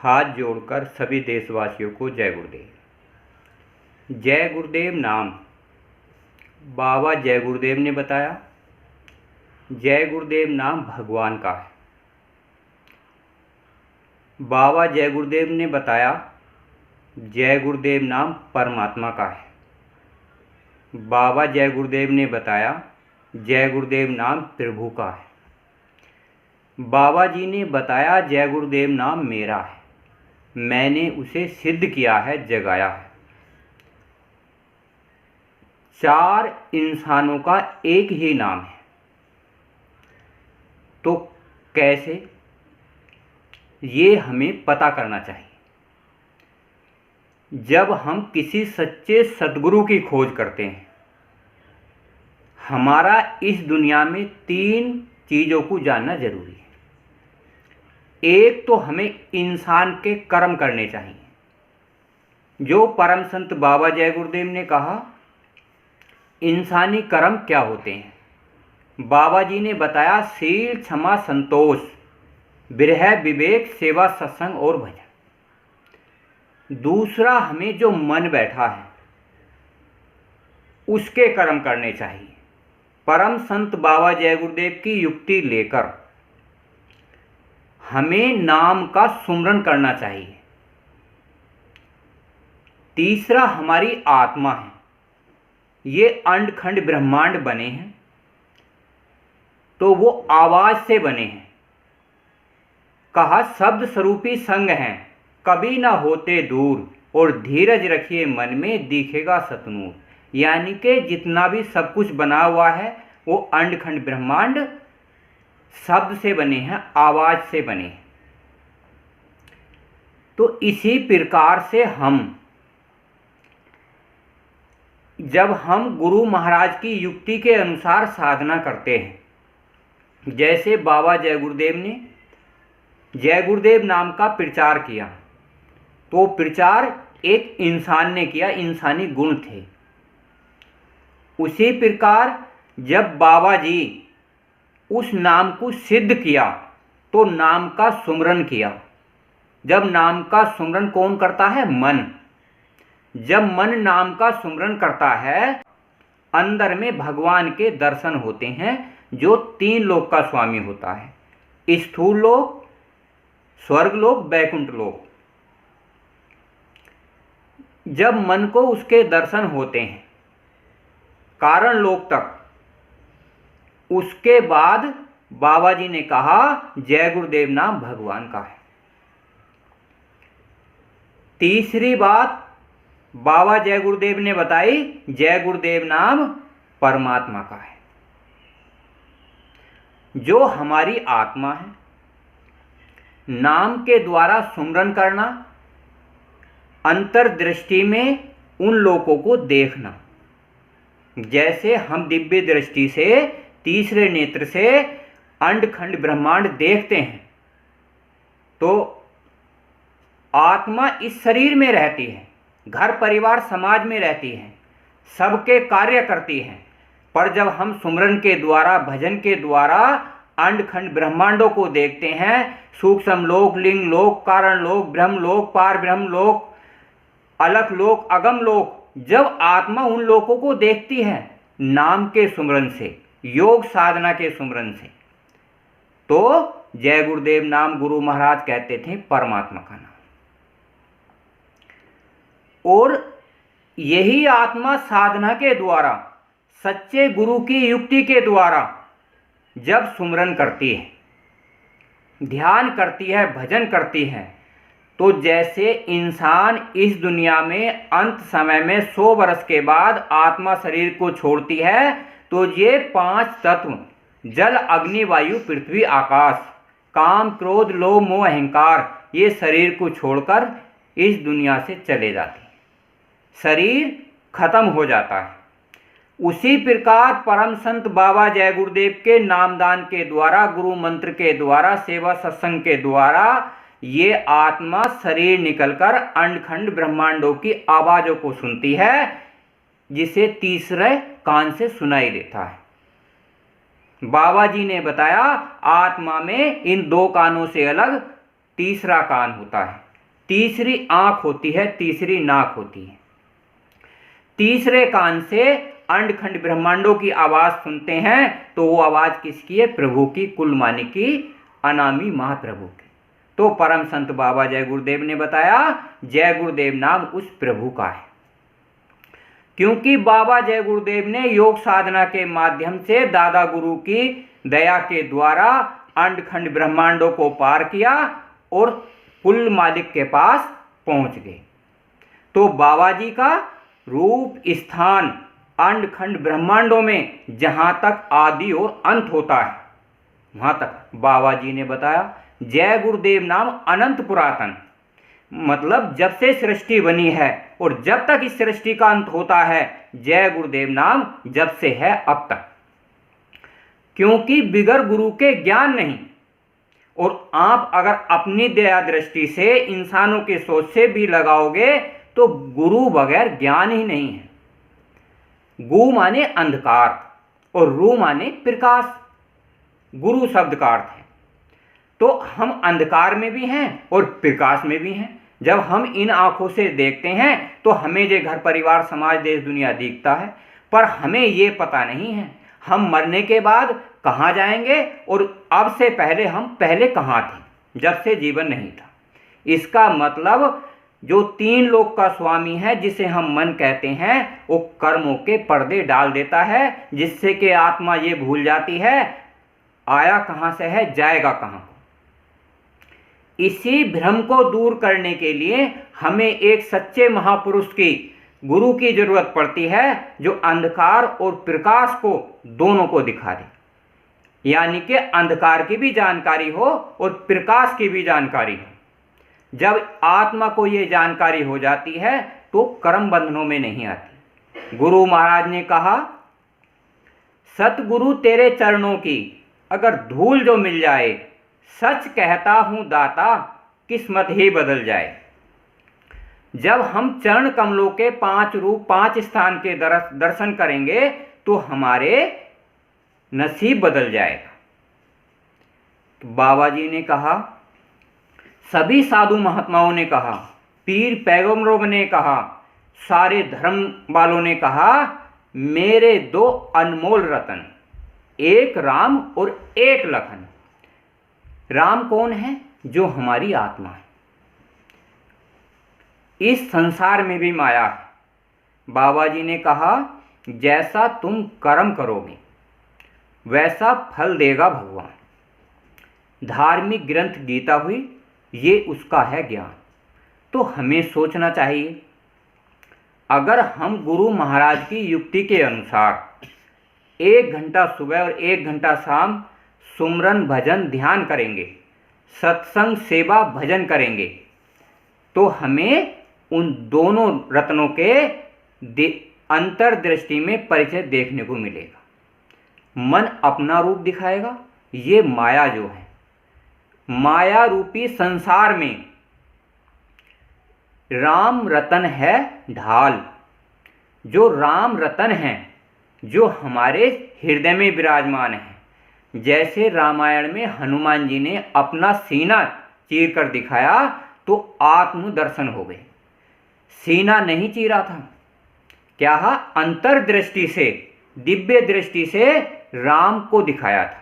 हाथ जोड़कर सभी देशवासियों को जय गुरुदेव। जय गुरुदेव नाम बाबा जय गुरुदेव ने बताया। जय गुरुदेव नाम भगवान का है। बाबा जय गुरुदेव ने बताया जय गुरुदेव नाम परमात्मा का है। बाबा जय गुरुदेव ने बताया जय गुरुदेव नाम प्रभु का है। बाबा जी ने बताया जय गुरुदेव नाम मेरा है, मैंने उसे सिद्ध किया है, जगाया है। चार इंसानों का एक ही नाम है, तो कैसे, ये हमें पता करना चाहिए। जब हम किसी सच्चे सद्गुरु की खोज करते हैं, हमारा इस दुनिया में तीन चीज़ों को जानना जरूरी है। एक तो हमें इंसान के कर्म करने चाहिए, जो परम संत बाबा जय गुरुदेव ने कहा इंसानी कर्म क्या होते हैं। बाबा जी ने बताया शील, क्षमा, संतोष, विरह, विवेक, सेवा, सत्संग और भजन। दूसरा, हमें जो मन बैठा है उसके कर्म करने चाहिए। परम संत बाबा जय गुरुदेव की युक्ति लेकर हमें नाम का सुमरन करना चाहिए। तीसरा, हमारी आत्मा है, ये अंड खंड ब्रह्मांड बने हैं तो वो आवाज से बने हैं। कहा शब्द स्वरूपी संग हैं, कभी ना होते दूर, और धीरज रखिए मन में दिखेगा सतनूर। यानी कि जितना भी सब कुछ बना हुआ है वो अंड खंड ब्रह्मांड शब्द से बने हैं, आवाज से बने हैं। तो इसी प्रकार से जब हम गुरु महाराज की युक्ति के अनुसार साधना करते हैं, जैसे बाबा जय गुरुदेव ने जय गुरुदेव नाम का प्रचार किया, तो प्रचार एक इंसान ने किया, इंसानी गुण थे। उसी प्रकार जब बाबा जी उस नाम को सिद्ध किया तो नाम का सुमरन किया। जब नाम का सुमरन कौन करता है? मन। जब मन नाम का सुमरन करता है, अंदर में भगवान के दर्शन होते हैं, जो तीन लोक का स्वामी होता है, स्थूल लोक, स्वर्ग लोक, बैकुंठ लोक। जब मन को उसके दर्शन होते हैं कारण लोक तक, उसके बाद बाबा जी ने कहा जय गुरुदेव नाम भगवान का है। तीसरी बात बाबा जय गुरुदेव ने बताई जय गुरुदेव नाम परमात्मा का है। जो हमारी आत्मा है, नाम के द्वारा सुमरन करना, अंतर्दृष्टि में उन लोगों को देखना। जैसे हम दिव्य दृष्टि से, तीसरे नेत्र से अंड खंड ब्रह्मांड देखते हैं, तो आत्मा इस शरीर में रहती है, घर परिवार समाज में रहती है, सबके कार्य करती है। पर जब हम सुमरन के द्वारा, भजन के द्वारा अंड खंड ब्रह्मांडों को देखते हैं, सूक्ष्म लोक, लिंग लोक, कारण लोक, ब्रह्म लोक, पार ब्रह्म लोक, अलख लोक, अगम लोक, जब आत्मा उन लोकों को देखती है नाम के सुमरन से, योग साधना के सुमरन से, तो जय गुरुदेव नाम गुरु महाराज कहते थे परमात्मा का नाम। और यही आत्मा साधना के द्वारा, सच्चे गुरु की युक्ति के द्वारा जब सुमरन करती है, ध्यान करती है, भजन करती है, तो जैसे इंसान इस दुनिया में अंत समय में 100 वर्ष के बाद आत्मा शरीर को छोड़ती है, तो ये 5 तत्व जल, अग्नि, वायु, पृथ्वी, आकाश, काम, क्रोध, लोभ, मोह, अहंकार, ये शरीर को छोड़कर इस दुनिया से चले जाते हैं, शरीर खत्म हो जाता है। उसी प्रकार परम संत बाबा जय गुरुदेव के नामदान के द्वारा, गुरु मंत्र के द्वारा, सेवा सत्संग के द्वारा ये आत्मा शरीर निकलकर अंडखंड ब्रह्मांडों की आवाजों को सुनती है, जिसे तीसरे कान से सुनाई देता है। बाबा जी ने बताया आत्मा में इन 2 कानों से अलग तीसरा कान होता है, तीसरी आंख होती है, तीसरी नाक होती है, तीसरे कान से अंडखंड ब्रह्मांडों की आवाज सुनते हैं तो वो आवाज किसकी है? प्रभु की, कुलमानी की, अनामी महाप्रभु की। तो परम संत बाबा जय गुरुदेव ने बताया जय गुरुदेव नाम उस प्रभु का है, क्योंकि बाबा जय गुरुदेव ने योग साधना के माध्यम से दादा गुरु की दया के द्वारा अंडखंड ब्रह्मांडों को पार किया और कुल मालिक के पास पहुंच गए। तो बाबा जी का रूप स्थान अंडखंड ब्रह्मांडों में जहां तक आदि और अंत होता है वहां तक बाबा जी ने बताया जय गुरुदेव नाम अनंत पुरातन, मतलब जब से सृष्टि बनी है और जब तक इस सृष्टि का अंत होता है, जय गुरुदेव नाम जब से है अब तक। क्योंकि बिगर गुरु के ज्ञान नहीं, और आप अगर अपनी दया दृष्टि से इंसानों की सोच से भी लगाओगे तो गुरु बगैर ज्ञान ही नहीं है। गु माने अंधकार और रू माने प्रकाश, गुरु शब्द का अर्थ है। तो हम अंधकार में भी हैं और प्रकाश में भी हैं। जब हम इन आंखों से देखते हैं तो हमें जो घर परिवार समाज देश दुनिया दिखता है, पर हमें ये पता नहीं है हम मरने के बाद कहाँ जाएंगे और अब से पहले हम पहले कहाँ थे जब से जीवन नहीं था। इसका मतलब जो तीन लोक का स्वामी है जिसे हम मन कहते हैं, वो कर्मों के पर्दे डाल देता है, जिससे कि आत्मा ये भूल जाती है आया कहाँ से है, जाएगा कहाँ। इसी भ्रम को दूर करने के लिए हमें एक सच्चे महापुरुष की, गुरु की जरूरत पड़ती है जो अंधकार और प्रकाश को दोनों को दिखा दे, यानी कि अंधकार की भी जानकारी हो और प्रकाश की भी जानकारी हो। जब आत्मा को ये जानकारी हो जाती है तो कर्म बंधनों में नहीं आती। गुरु महाराज ने कहा सतगुरु तेरे चरणों की अगर धूल जो मिल जाए, सच कहता हूं दाता किस्मत ही बदल जाए। जब हम चरण कमलों के 5 रूप 5 स्थान के दर्शन करेंगे तो हमारे नसीब बदल जाएगा। तो बाबा जी ने कहा, सभी साधु महात्माओं ने कहा, पीर पैगंबरों ने कहा, सारे धर्म वालों ने कहा, मेरे 2 अनमोल रतन, एक राम और एक लखन। राम कौन है? जो हमारी आत्मा है। इस संसार में भी माया है। बाबा जी ने कहा जैसा तुम कर्म करोगे वैसा फल देगा भगवान। धार्मिक ग्रंथ गीता हुई, ये उसका है ज्ञान। तो हमें सोचना चाहिए अगर हम गुरु महाराज की युक्ति के अनुसार 1 घंटा सुबह और 1 घंटा शाम सुमरन भजन ध्यान करेंगे, सत्संग सेवा भजन करेंगे, तो हमें उन दोनों रत्नों के अंतर्दृष्टि में परिचय देखने को मिलेगा। मन अपना रूप दिखाएगा। ये माया जो है, माया रूपी संसार में राम रतन है ढाल। जो राम रतन है, जो हमारे हृदय में विराजमान है। जैसे रामायण में हनुमान जी ने अपना सीना चीर कर दिखाया तो आत्म दर्शन हो गए। सीना नहीं चीरा था, क्या अंतर्दृष्टि से, दिव्य दृष्टि से राम को दिखाया था,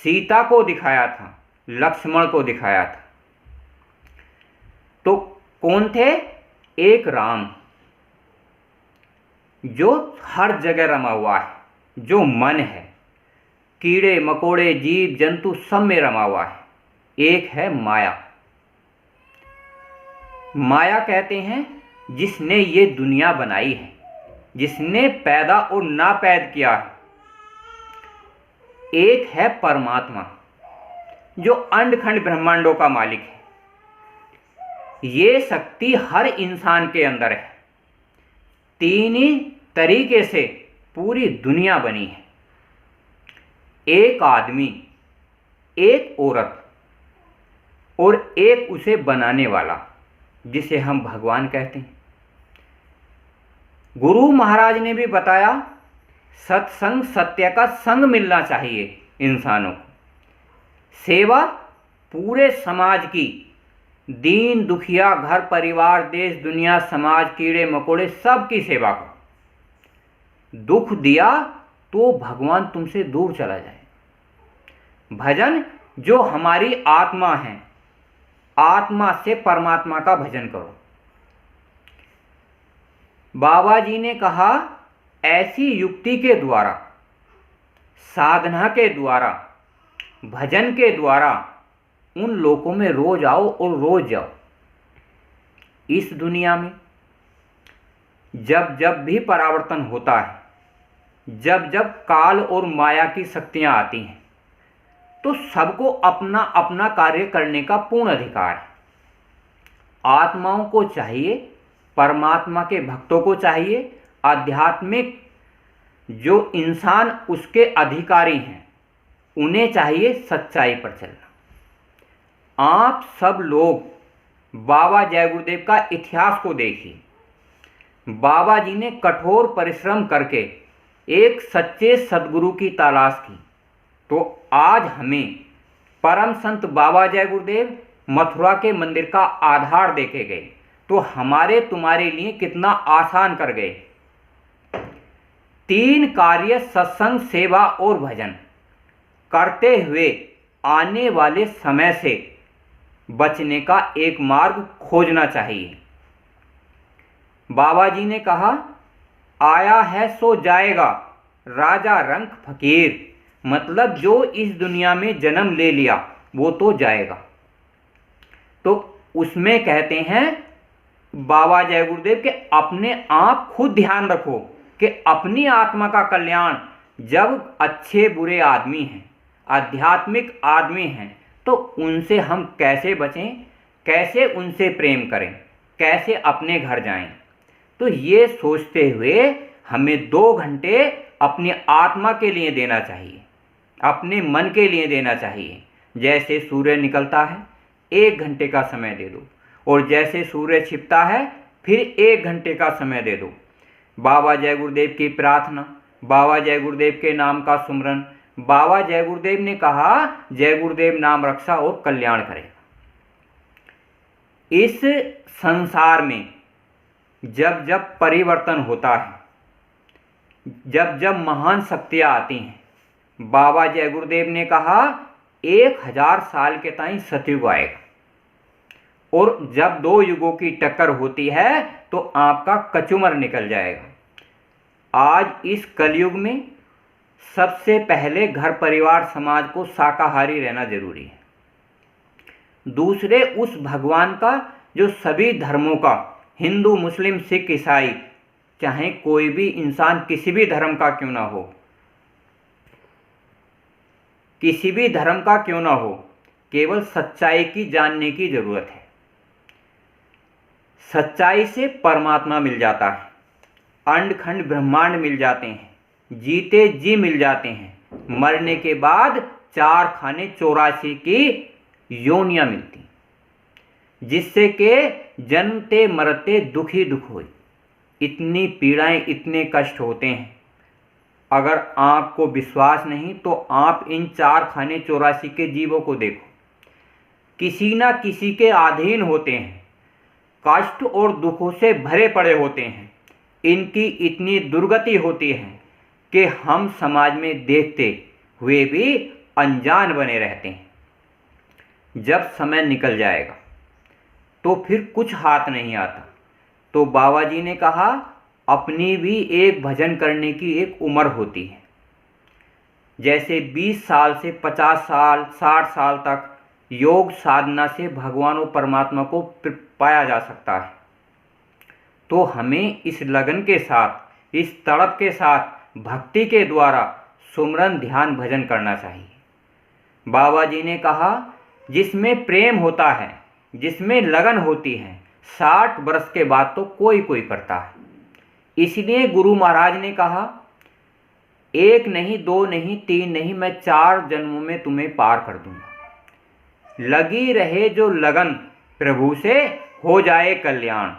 सीता को दिखाया था, लक्ष्मण को दिखाया था। तो कौन थे? एक राम जो हर जगह रमा हुआ है, जो मन है, कीड़े मकोड़े जीव जंतु सब में रमा हुआ है। एक है माया। माया कहते हैं जिसने ये दुनिया बनाई है, जिसने पैदा और नापैद किया है। एक है परमात्मा जो अंडखंड ब्रह्मांडों का मालिक है। ये शक्ति हर इंसान के अंदर है। 3 ही तरीके से पूरी दुनिया बनी है। एक आदमी, एक औरत और एक उसे बनाने वाला, जिसे हम भगवान कहते हैं। गुरु महाराज ने भी बताया सत्संग, सत्य का संग मिलना चाहिए इंसानों को। सेवा पूरे समाज की, दीन दुखिया, घर परिवार, देश दुनिया, समाज, कीड़े मकोड़े, सबकी सेवा करो। दुख दिया तो भगवान तुमसे दूर चला जाए। भजन जो हमारी आत्मा है, आत्मा से परमात्मा का भजन करो। बाबा जी ने कहा, ऐसी युक्ति के द्वारा, साधना के द्वारा, भजन के द्वारा उन लोकों में रोज आओ और रोज जाओ। इस दुनिया में जब जब भी परावर्तन होता है, जब जब काल और माया की शक्तियां आती हैं, तो सबको अपना अपना कार्य करने का पूर्ण अधिकार है। आत्माओं को चाहिए, परमात्मा के भक्तों को चाहिए, आध्यात्मिक जो इंसान उसके अधिकारी हैं उन्हें चाहिए सच्चाई पर चलना। आप सब लोग बाबा जय गुरुदेव का इतिहास को देखिए। बाबा जी ने कठोर परिश्रम करके एक सच्चे सद्गुरु की तलाश की, तो आज हमें परम संत बाबा जय गुरुदेव मथुरा के मंदिर का आधार देके गए, तो हमारे तुम्हारे लिए कितना आसान कर गए। 3 कार्य सत्संग, सेवा और भजन करते हुए आने वाले समय से बचने का एक मार्ग खोजना चाहिए। बाबा जी ने कहा, आया है सो जाएगा, राजा रंक फकीर। मतलब जो इस दुनिया में जन्म ले लिया वो तो जाएगा। तो उसमें कहते हैं बाबा जय गुरुदेव के अपने आप खुद ध्यान रखो कि अपनी आत्मा का कल्याण, जब अच्छे बुरे आदमी हैं, आध्यात्मिक आदमी हैं, तो उनसे हम कैसे बचें, कैसे उनसे प्रेम करें, कैसे अपने घर जाएं। तो ये सोचते हुए हमें 2 घंटे अपनी आत्मा के लिए देना चाहिए, अपने मन के लिए देना चाहिए। जैसे सूर्य निकलता है 1 घंटे का समय दे दो, और जैसे सूर्य छिपता है फिर 1 घंटे का समय दे दो। बाबा जय गुरुदेव की प्रार्थना, बाबा जय गुरुदेव के नाम का सुमरन। बाबा जय गुरुदेव ने कहा, जय गुरुदेव नाम रक्षा और कल्याण करेगा। इस संसार में जब जब परिवर्तन होता है, जब जब महान शक्तियां आती हैं, बाबा जय गुरुदेव ने कहा 1000 साल के ताईं सतयुग आएगा, और जब 2 युगों की टक्कर होती है तो आपका कचुमर निकल जाएगा। आज इस कलयुग में सबसे पहले घर परिवार समाज को शाकाहारी रहना जरूरी है। दूसरे उस भगवान का जो सभी धर्मों का, हिंदू मुस्लिम सिख ईसाई, चाहे कोई भी इंसान किसी भी धर्म का क्यों ना हो, किसी भी धर्म का क्यों ना हो, केवल सच्चाई की जानने की जरूरत है। सच्चाई से परमात्मा मिल जाता है, अंड खंड ब्रह्मांड मिल जाते हैं, जीते जी मिल जाते हैं, मरने के बाद 4 खाने 84 की योनियां मिलती, जिससे के जन्मते मरते दुखी दुख होई। इतनी पीड़ाएं, इतने कष्ट होते हैं। अगर आपको विश्वास नहीं तो आप इन 4 खाने 84 के जीवों को देखो, किसी ना किसी के अधीन होते हैं, कष्ट और दुखों से भरे पड़े होते हैं। इनकी इतनी दुर्गति होती है कि हम समाज में देखते हुए भी अनजान बने रहते हैं। जब समय निकल जाएगा तो फिर कुछ हाथ नहीं आता। तो बाबा जी ने कहा, अपनी भी एक भजन करने की एक उम्र होती है। जैसे 20 साल से 50 साल 60 साल तक योग साधना से भगवान और परमात्मा को पाया जा सकता है। तो हमें इस लगन के साथ, इस तड़प के साथ भक्ति के द्वारा सुमरन ध्यान भजन करना चाहिए। बाबा जी ने कहा, जिसमें प्रेम होता है, जिसमें लगन होती है, 60 वर्ष के बाद तो कोई कोई करता है। इसलिए गुरु महाराज ने कहा, 1 नहीं 2 नहीं 3 नहीं, मैं 4 जन्मों में तुम्हें पार कर दूंगा। लगी रहे जो लगन प्रभु से, हो जाए कल्याण।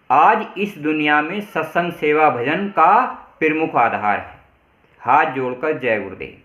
आज इस दुनिया में सत्संग सेवा भजन का प्रमुख आधार है। हाथ जोड़कर जय गुरुदेव।